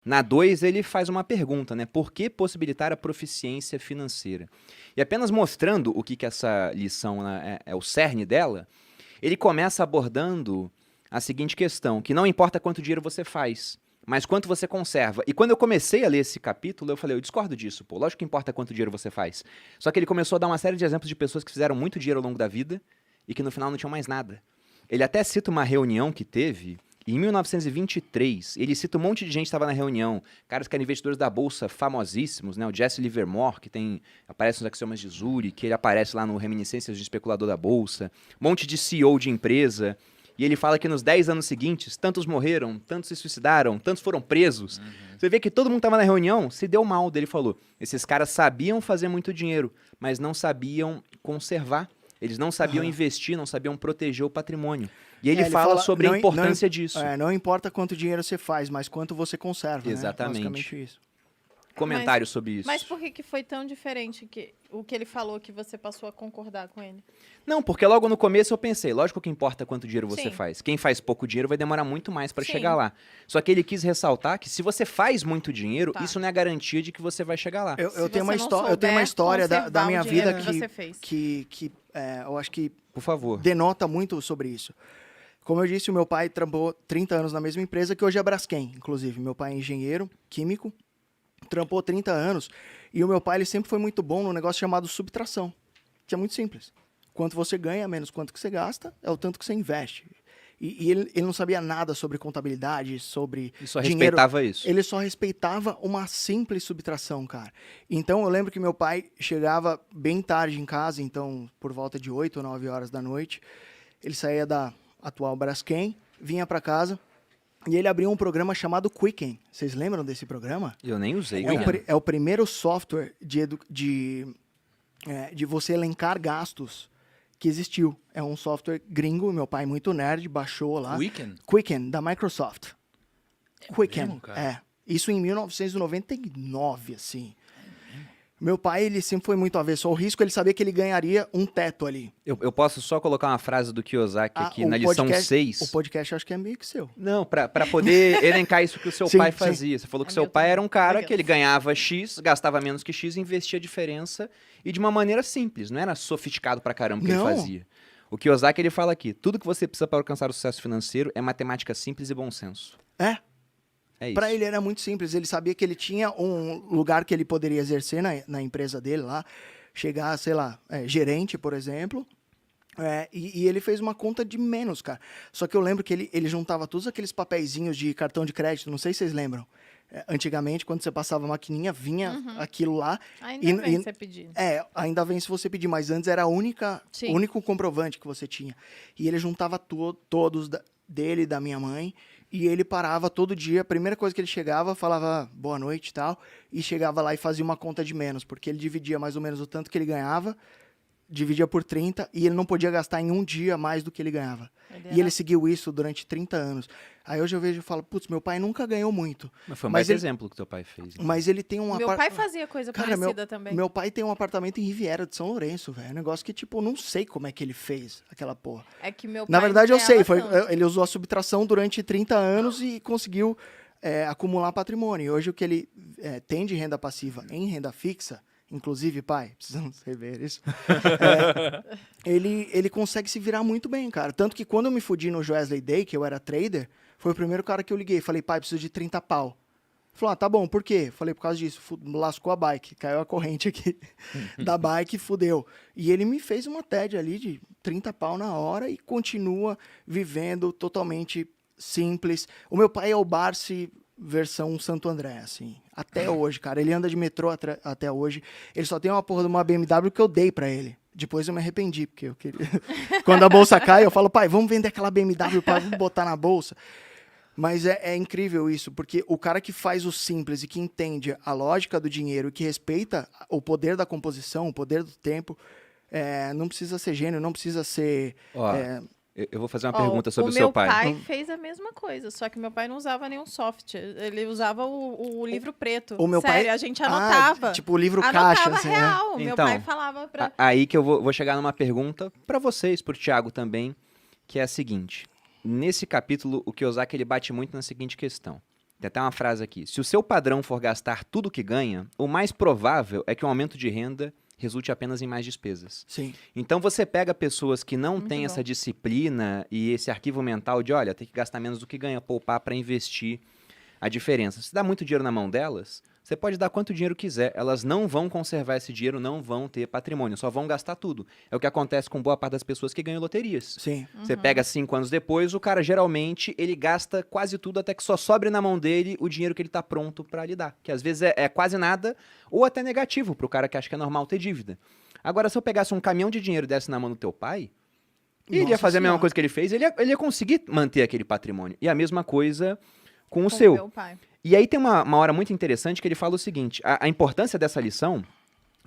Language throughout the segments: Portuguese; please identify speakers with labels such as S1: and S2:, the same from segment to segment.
S1: Na 2, ele faz uma pergunta, né? Por que possibilitar a proficiência financeira? E apenas mostrando o que essa lição, né, é o cerne dela, ele começa abordando a seguinte questão, que não importa quanto dinheiro você faz, mas quanto você conserva. E quando eu comecei a ler esse capítulo, eu falei, eu discordo disso, pô. Lógico que importa quanto dinheiro você faz. Só que ele começou a dar uma série de exemplos de pessoas que fizeram muito dinheiro ao longo da vida e que no final não tinham mais nada. Ele até cita uma reunião que teve em 1923. Ele cita um monte de gente que estava na reunião. Caras que eram investidores da bolsa famosíssimos, né? O Jesse Livermore, que aparece nos Axiomas de Zurich, que ele aparece lá no Reminiscências de Especulador da Bolsa. Um monte de CEO de empresa. E ele fala que nos 10 anos seguintes, tantos morreram, tantos se suicidaram, tantos foram presos. Uhum. Você vê que todo mundo estava na reunião, se deu mal. Ele falou, esses caras sabiam fazer muito dinheiro, mas não sabiam conservar. Eles não sabiam investir, não sabiam proteger o patrimônio. E ele fala sobre a importância disso.
S2: Não importa quanto dinheiro você faz, mas quanto você conserva.
S1: Exatamente.
S2: Né? Basicamente isso.
S1: Comentário sobre isso.
S3: Mas por que foi tão diferente o que ele falou que você passou a concordar com ele?
S1: Não, porque logo no começo eu pensei, lógico que importa quanto dinheiro você faz. Quem faz pouco dinheiro vai demorar muito mais para chegar lá. Só que ele quis ressaltar que se você faz muito dinheiro, isso não é garantia de que você vai chegar lá.
S2: Eu tenho uma história da minha vida que eu acho que
S1: por favor,
S2: denota muito sobre isso. Como eu disse, o meu pai trampou 30 anos na mesma empresa que hoje é a Braskem, inclusive. Meu pai é engenheiro químico, trampou 30 anos, e o meu pai ele sempre foi muito bom num negócio chamado subtração, que é muito simples. Quanto você ganha, menos quanto que você gasta, é o tanto que você investe. E ele não sabia nada sobre contabilidade, sobre
S1: ele só
S2: dinheiro.
S1: Respeitava isso.
S2: Ele só respeitava uma simples subtração, cara. Então, eu lembro que meu pai chegava bem tarde em casa, então, por volta de 8 ou 9 horas da noite, ele saía da atual Braskem, vinha para casa, e ele abriu um programa chamado Quicken. Vocês lembram desse programa?
S1: Eu nem usei.
S2: É o primeiro software de você elencar gastos que existiu. É um software gringo, meu pai muito nerd, baixou lá. Quicken, da Microsoft. Quicken,
S4: mesmo, cara?
S2: Isso em 1999, assim. Meu pai, ele sempre foi muito avesso ao risco, ele sabia que ele ganharia um teto ali.
S1: Eu posso só colocar uma frase do Kiyosaki aqui na lição 6?
S2: O podcast acho que é meio que seu.
S1: Não, pra poder elencar isso que o seu pai fazia. Você falou que seu pai era um cara que ele ganhava X, gastava menos que X, investia a diferença e de uma maneira simples, não era sofisticado pra caramba que ele fazia. O Kiyosaki, ele fala aqui, tudo que você precisa para alcançar o sucesso financeiro é matemática simples e bom senso. É isso.
S2: Para ele era muito simples, ele sabia que ele tinha um lugar que ele poderia exercer na empresa dele lá, chegar, sei lá, gerente, por exemplo, e ele fez uma conta de menos, cara. Só que eu lembro que ele juntava todos aqueles papeizinhos de cartão de crédito, não sei se vocês lembram. Antigamente, quando você passava a maquininha, vinha aquilo lá.
S3: Ainda vem se você pedir.
S2: Ainda vem se você pedir, mas antes era o único comprovante que você tinha. E ele juntava todos dele e da minha mãe, e ele parava todo dia, a primeira coisa que ele chegava, falava boa noite e tal, e chegava lá e fazia uma conta de menos, porque ele dividia mais ou menos o tanto que ele ganhava, dividia por 30, e ele não podia gastar em um dia mais do que ele ganhava. E ele seguiu isso durante 30 anos. Aí hoje eu vejo e falo, putz, meu pai nunca ganhou muito.
S1: Mas foi mais exemplo que teu pai fez. Então.
S2: Mas ele tem um
S3: Meu pai fazia coisa parecida também.
S2: Meu pai tem um apartamento em Riviera de São Lourenço, velho. É um negócio que, tipo, eu não sei como é que ele fez aquela porra.
S3: É que meu pai
S2: Na verdade, eu sei. Ele usou a subtração durante 30 anos e conseguiu acumular patrimônio. E hoje o que ele tem de renda passiva em renda fixa, inclusive, pai, precisamos rever isso, ele consegue se virar muito bem, cara. Tanto que quando eu me fudi no Joesley Day, que eu era trader, foi o primeiro cara que eu liguei. Falei, pai, preciso de 30 pau. Falou, tá bom, por quê? Falei, por causa disso. Lascou a bike, caiu a corrente aqui da bike, fudeu. E ele me fez uma TED ali de 30 pau na hora e continua vivendo totalmente simples. O meu pai é o Barsi versão Santo André, assim. Até hoje, cara. Ele anda de metrô até hoje. Ele só tem uma porra de uma BMW que eu dei pra ele. Depois eu me arrependi, porque eu queria... Quando a bolsa cai, eu falo, pai, vamos vender aquela BMW, pai, vamos botar na bolsa. Mas é incrível isso, porque o cara que faz o simples e que entende a lógica do dinheiro e que respeita o poder da composição, o poder do tempo, não precisa ser gênio, não precisa ser...
S1: Eu vou fazer uma pergunta sobre o seu pai.
S3: O meu pai fez a mesma coisa, só que meu pai não usava nenhum software. Ele usava o livro preto.
S2: O meu
S3: Sério,
S2: pai...
S3: a gente anotava.
S2: Tipo o livro caixa.
S3: Anotava
S2: assim,
S3: real.
S1: Né?
S3: Meu
S1: Então,
S3: pai falava pra...
S1: Aí que eu vou chegar numa pergunta para vocês, pro Thiago também, que é a seguinte. Nesse capítulo, o Kiyosaki ele bate muito na seguinte questão. Tem até uma frase aqui. Se o seu padrão for gastar tudo que ganha, o mais provável é que um aumento de renda resulte apenas em mais despesas.
S2: Sim.
S1: Então você pega pessoas que não
S3: Muito
S1: têm
S3: bom.
S1: essa disciplina e esse arquivo mental de, olha, tem que gastar menos do que ganha, poupar para investir a diferença. Se dá muito dinheiro na mão delas, você pode dar quanto dinheiro quiser, elas não vão conservar esse dinheiro, não vão ter patrimônio, só vão gastar tudo. É o que acontece com boa parte das pessoas que ganham loterias.
S2: Sim.
S1: Você pega 5 anos depois, o cara geralmente ele gasta quase tudo até que só sobre na mão dele o dinheiro que ele tá pronto para lidar. Que às vezes é quase nada ou até negativo pro cara que acha que é normal ter dívida. Agora, se eu pegasse um caminhão de dinheiro e desse na mão do teu pai, ele ia
S2: Nossa
S1: fazer a mesma
S2: Senhora.
S1: coisa que ele fez, ele ia conseguir manter aquele patrimônio. E a mesma coisa com o
S3: Com
S1: seu.
S3: meu pai.
S1: E aí tem uma hora muito interessante que ele fala o seguinte, a importância dessa lição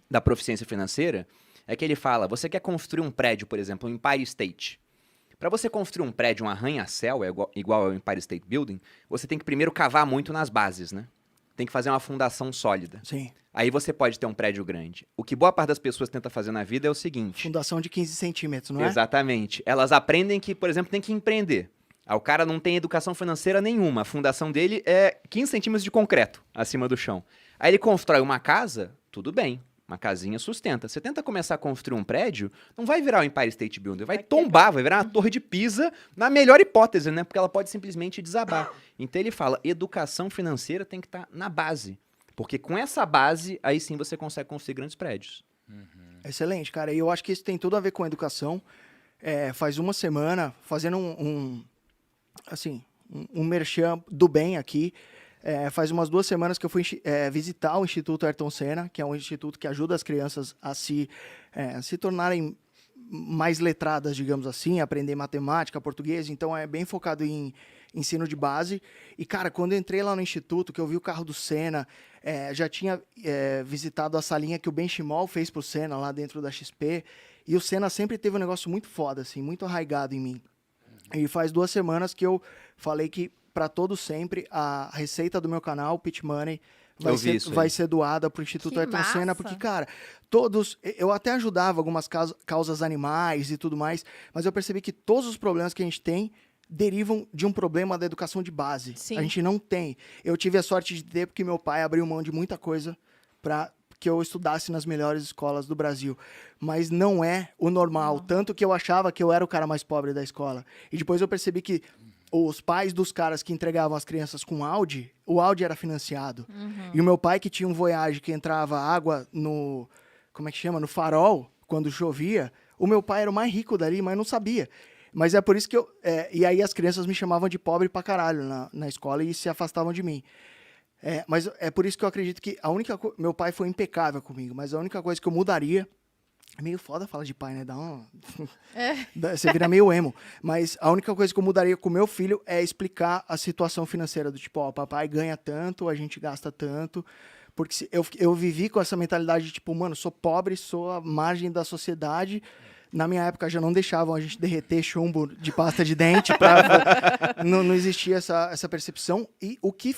S1: da proficiência financeira é que ele fala, você quer construir um prédio, por exemplo, um Empire State. Para você construir um prédio, um arranha-céu, igual ao Empire State Building, você tem que primeiro cavar muito nas bases, né? Tem que fazer uma fundação sólida.
S2: Sim.
S1: Aí você pode ter um prédio grande. O que boa parte das pessoas tenta fazer na vida é o seguinte.
S2: Fundação de 15 centímetros, não é?
S1: Exatamente. Elas aprendem que, por exemplo, tem que empreender. O cara não tem educação financeira nenhuma. A fundação dele é 15 centímetros de concreto acima do chão. Aí ele constrói uma casa, tudo bem. Uma casinha sustenta. Você tenta começar a construir um prédio, não vai virar o Empire State Building, vai tombar, vai virar uma torre de Pisa, na melhor hipótese, né? Porque ela pode simplesmente desabar. Então ele fala, educação financeira tem que estar na base. Porque com essa base, aí sim você consegue construir grandes prédios.
S2: Excelente, cara. E eu acho que isso tem tudo a ver com a educação. Faz uma semana, fazendo um merchan do bem aqui. Faz umas 2 semanas que eu fui visitar o Instituto Ayrton Senna, que é um instituto que ajuda as crianças a se tornarem mais letradas, digamos assim, aprender matemática, português. Então, é bem focado em ensino de base. E, cara, quando eu entrei lá no instituto, que eu vi o carro do Senna, já tinha visitado a salinha que o Benchimol fez pro Senna lá dentro da XP. E o Senna sempre teve um negócio muito foda, assim, muito arraigado em mim. E faz 2 semanas que eu falei que, para todo sempre, a receita do meu canal, Pitch Money,
S1: Eu vi isso aí.
S2: vai ser doada pro Instituto
S3: Que
S2: Ayrton Senna,
S3: massa!
S2: porque, cara, todos... Eu até ajudava algumas causas animais e tudo mais, mas eu percebi que todos os problemas que a gente tem derivam de um problema da educação de base.
S3: Sim.
S2: A gente não tem. Eu tive a sorte de ter, porque meu pai abriu mão de muita coisa para que eu estudasse nas melhores escolas do Brasil. Mas não é o normal. Tanto que eu achava que eu era o cara mais pobre da escola. E depois eu percebi que os pais dos caras que entregavam as crianças com Audi, o Audi era financiado. E o meu pai, que tinha um Voyage que entrava água no... Como é que chama? No farol, quando chovia. O meu pai era o mais rico dali, mas não sabia. Mas é por isso que eu... e aí as crianças me chamavam de pobre pra caralho na escola e se afastavam de mim. Mas é por isso que eu acredito que a única coisa... Meu pai foi impecável comigo, mas a única coisa que eu mudaria... É meio foda falar de pai, né? Dá um... Você vira meio emo. Mas a única coisa que eu mudaria com o meu filho é explicar a situação financeira do tipo, ó, papai ganha tanto, a gente gasta tanto. Porque eu vivi com essa mentalidade de tipo, mano, sou pobre, sou a margem da sociedade. Na minha época já não deixavam a gente derreter chumbo de pasta de dente. Não existia essa percepção. E o que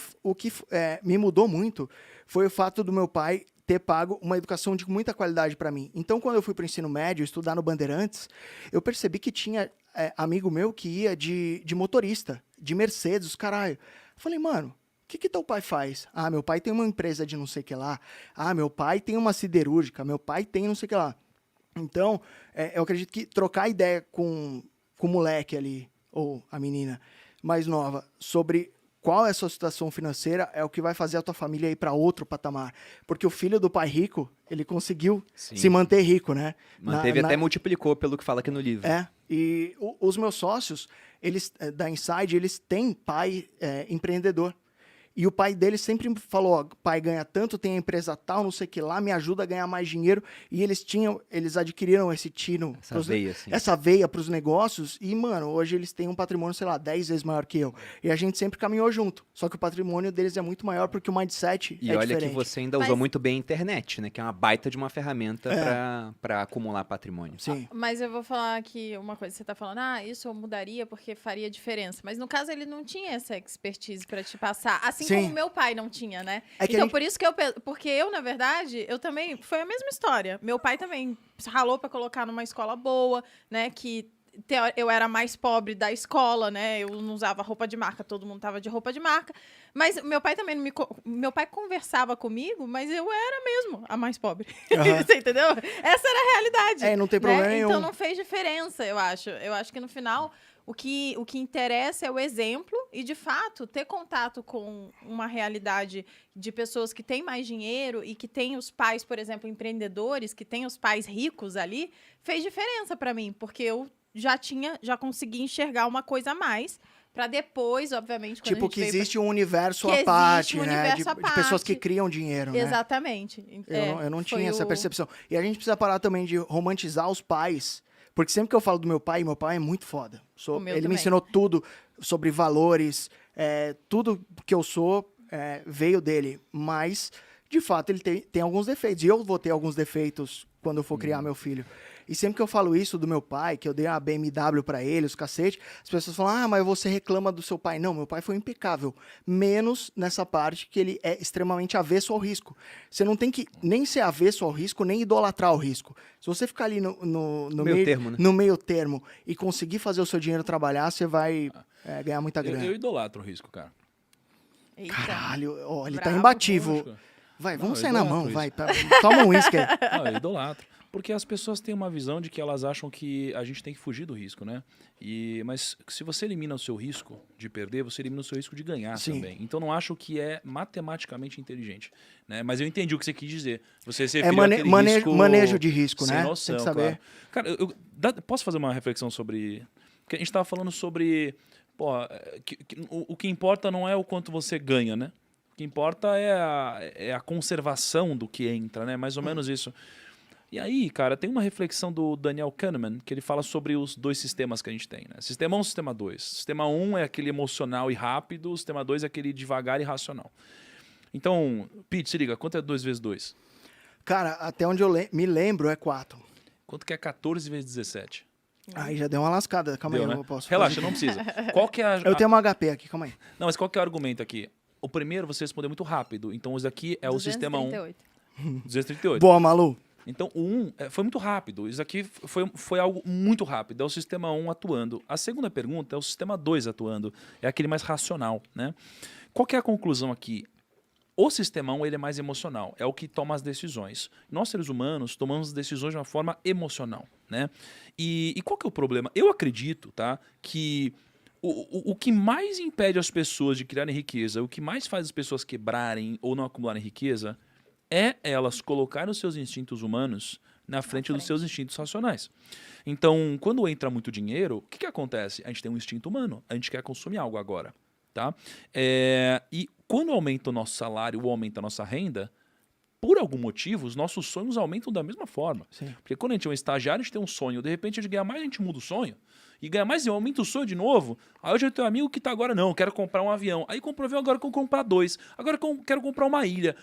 S2: me mudou muito foi o fato do meu pai ter pago uma educação de muita qualidade para mim. Então, quando eu fui para o ensino médio, estudar no Bandeirantes, eu percebi que tinha amigo meu que ia de motorista, de Mercedes, os caralho. Eu falei, mano, o que teu pai faz? Ah, meu pai tem uma empresa de não sei o que lá. Ah, meu pai tem uma siderúrgica. Meu pai tem não sei o que lá. Então, eu acredito que trocar ideia com o moleque ali, ou a menina mais nova, sobre qual é a sua situação financeira é o que vai fazer a tua família ir para outro patamar. Porque o filho do pai rico, ele conseguiu se manter rico, né?
S1: Manteve até multiplicou pelo que fala aqui no livro.
S2: E os meus sócios, eles da Inside, eles têm pai empreendedor. E o pai dele sempre falou, ó, pai ganha tanto, tem a empresa tal, não sei o que lá, me ajuda a ganhar mais dinheiro. E eles adquiriram esse tino, essa veia pros negócios. E, mano, hoje eles têm um patrimônio, sei lá, 10 vezes maior que eu. E a gente sempre caminhou junto. Só que o patrimônio deles é muito maior porque o mindset
S1: e
S2: é
S1: olha
S2: diferente.
S1: que você ainda usou muito bem a internet, né? Que é uma baita de uma ferramenta para acumular patrimônio.
S2: Sim.
S3: Mas eu vou falar aqui uma coisa. Você tá falando, isso eu mudaria porque faria diferença. Mas no caso, ele não tinha essa expertise para te passar. Assim
S2: Sim.
S3: como meu pai não tinha, né?
S2: É que
S3: Então, por isso que porque eu, na verdade, eu também... Foi a mesma história. Meu pai também ralou para colocar numa escola boa, né? Que eu era mais pobre da escola, né? Eu não usava roupa de marca, todo mundo tava de roupa de marca. Mas meu pai também meu pai conversava comigo, mas eu era mesmo a mais pobre. Você entendeu? Essa era a realidade.
S2: Não tem problema nenhum.
S3: Então não fez diferença, eu acho. Eu acho que no final o que interessa é o exemplo e, de fato, ter contato com uma realidade de pessoas que têm mais dinheiro e que têm os pais, por exemplo, empreendedores, que têm os pais ricos ali, fez diferença para mim, porque eu já consegui enxergar uma coisa a mais para depois, obviamente, quando
S2: Tipo,
S3: a gente
S2: que
S3: veio
S2: existe um universo
S3: que
S2: à parte,
S3: existe um
S2: né?
S3: universo à
S2: De pessoas que
S3: parte.
S2: criam dinheiro, né?
S3: Exatamente.
S2: Eu não tinha essa percepção. E a gente precisa parar também de romantizar os pais. Porque sempre que eu falo do meu pai é muito foda. Ele
S3: também.
S2: me ensinou tudo sobre valores, tudo que eu sou veio dele. Mas, de fato, ele tem alguns defeitos. E eu vou ter alguns defeitos quando eu for criar meu filho. E sempre que eu falo isso do meu pai, que eu dei uma BMW pra ele, os cacete, as pessoas falam, mas você reclama do seu pai. Não, meu pai foi impecável. Menos nessa parte que ele é extremamente avesso ao risco. Você não tem que nem ser avesso ao risco, nem idolatrar o risco. Se você ficar ali no meio termo, né? No meio termo e conseguir fazer o seu dinheiro trabalhar, você vai ganhar muita grana.
S4: Eu idolatro o risco, cara.
S3: Eita.
S2: Caralho, ele
S3: Bravo,
S2: tá imbatível.
S4: lógico.
S2: Vai,
S4: Não,
S2: vamos
S4: eu
S2: sair na
S4: idolatro
S2: mão,
S4: isso.
S2: vai. Toma um uísque aí.
S4: Não, eu idolatro. Porque as pessoas têm uma visão de que elas acham que a gente tem que fugir do risco, né? Mas se você elimina o seu risco de perder, você elimina o seu risco de ganhar também. Então não acho que é matematicamente inteligente, né? Mas eu entendi o que você quis dizer. Você se referiu àquele risco
S2: manejo de risco,
S4: sem
S2: né?
S4: noção,
S2: Tem que saber.
S4: Claro. Cara, posso fazer uma reflexão sobre... Porque a gente estava falando sobre... o que importa não é o quanto você ganha, né? O que importa é a conservação do que entra, né? Mais ou menos isso. E aí, cara, tem uma reflexão do Daniel Kahneman, que ele fala sobre os dois sistemas que a gente tem, né? Sistema 1 e sistema 2. Sistema 1 é aquele emocional e rápido, o sistema 2 é aquele devagar e racional. Então, Pete, se liga, quanto é 2 vezes 2?
S2: Cara, até onde eu me lembro é 4.
S4: Quanto que é 14 vezes 17?
S2: Aí já deu uma lascada. Calma
S4: Deu,
S2: aí,
S4: né?
S2: eu posso
S4: Relaxa,
S2: fazer.
S4: não precisa. Qual que é
S2: Eu tenho uma HP aqui, calma aí.
S4: Não, mas qual que é o argumento aqui? O primeiro você respondeu muito rápido, então isso aqui é o sistema 1. 238.
S2: Boa, Malu.
S4: Então, o 1 foi muito rápido. Isso aqui foi algo muito rápido. É o sistema 1 atuando. A segunda pergunta é o sistema 2 atuando. É aquele mais racional, né? Qual que é a conclusão aqui? O sistema 1 ele é mais emocional. É o que toma as decisões. Nós, seres humanos, tomamos decisões de uma forma emocional, né? E qual que é o problema? Eu acredito, tá, que o que mais impede as pessoas de criarem riqueza, o que mais faz as pessoas quebrarem ou não acumularem riqueza, é elas colocarem os seus instintos humanos na frente dos seus instintos racionais. Então, quando entra muito dinheiro, o que acontece? A gente tem um instinto humano, a gente quer consumir algo agora. Tá? E quando aumenta o nosso salário ou aumenta a nossa renda, por algum motivo, os nossos sonhos aumentam da mesma forma.
S2: Sim.
S4: Porque quando a gente é um estagiário, a gente tem um sonho. De repente, a gente ganha mais, a gente muda o sonho. E ganha mais, e aumenta o sonho de novo. Aí eu já tenho um amigo que tá agora, não, quero comprar um avião. Aí comprou um avião, agora quero comprar 2. Agora quero comprar uma ilha.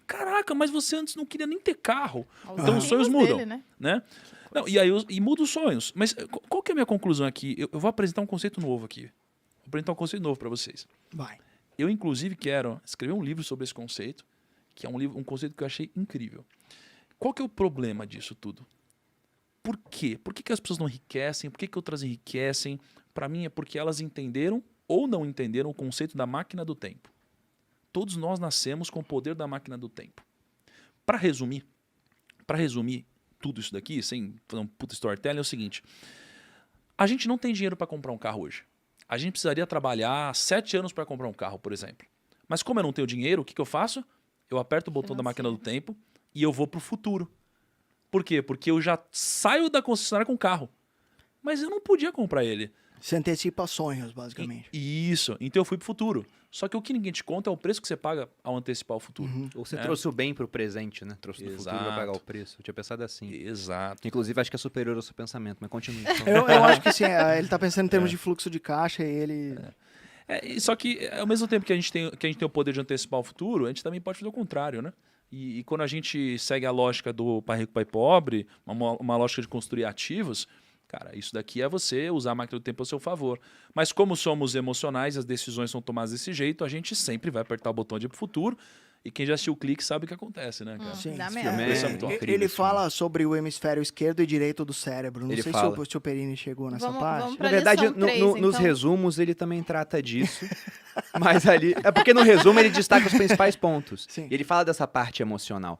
S4: Caraca, mas você antes não queria nem ter carro. Então os sonhos mudam.
S3: Dele,
S4: né? Não, e aí muda os sonhos. Mas qual que é a minha conclusão aqui? Eu vou apresentar um conceito novo aqui. Vou apresentar um conceito novo para vocês.
S2: Vai.
S4: Eu, inclusive, quero escrever um livro sobre esse conceito, que é um conceito que eu achei incrível. Qual que é o problema disso tudo? Por quê? Por que as pessoas não enriquecem? Por que outras enriquecem? Para mim é porque elas entenderam ou não entenderam o conceito da máquina do tempo. Todos nós nascemos com o poder da máquina do tempo. Para resumir tudo isso daqui, sem fazer um puta storytelling, é o seguinte. A gente não tem dinheiro para comprar um carro hoje. A gente precisaria trabalhar 7 anos para comprar um carro, por exemplo. Mas como eu não tenho dinheiro, o que eu faço? Eu aperto o botão da máquina do tempo e eu vou para o futuro. Por quê? Porque eu já saio da concessionária com o carro. Mas eu não podia comprar ele.
S2: Você antecipa sonhos, basicamente.
S4: Isso. Então eu fui para o futuro. Só que o que ninguém te conta é o preço que você paga ao antecipar o futuro.
S1: Ou você trouxe o bem pro presente, né? Trouxe do futuro pra
S4: Exato.
S1: pagar o preço. Eu tinha pensado assim.
S4: Exato.
S1: Inclusive, acho que é superior ao seu pensamento, mas continue. Então.
S2: Eu acho que sim, ele tá pensando em termos de fluxo de caixa e ele...
S4: Só que, ao mesmo tempo que a gente tem o poder de antecipar o futuro, a gente também pode fazer o contrário, né? E quando a gente segue a lógica do pai rico, pai pobre, uma lógica de construir ativos, cara, isso daqui é você usar a máquina do tempo a seu favor. Mas como somos emocionais, as decisões são tomadas desse jeito, a gente sempre vai apertar o botão de ir pro futuro E quem já assistiu o Clique sabe o que acontece, né, cara?
S2: Sim.
S3: Dá
S1: esse
S3: merda.
S1: filme
S4: Isso é
S1: é
S4: muito
S1: incrível,
S2: Ele
S1: esse filme.
S2: fala sobre o hemisfério esquerdo e direito do cérebro. Não
S1: Ele
S2: sei
S1: fala.
S2: se o Perini chegou nessa
S3: Vamos-
S2: parte.
S3: vamos
S1: Na
S3: pra
S1: verdade,
S3: lição 3,
S1: nos
S3: então.
S1: resumos ele também trata disso. Mas ali. É porque no resumo ele destaca os principais pontos.
S2: Sim.
S1: E ele fala dessa parte emocional.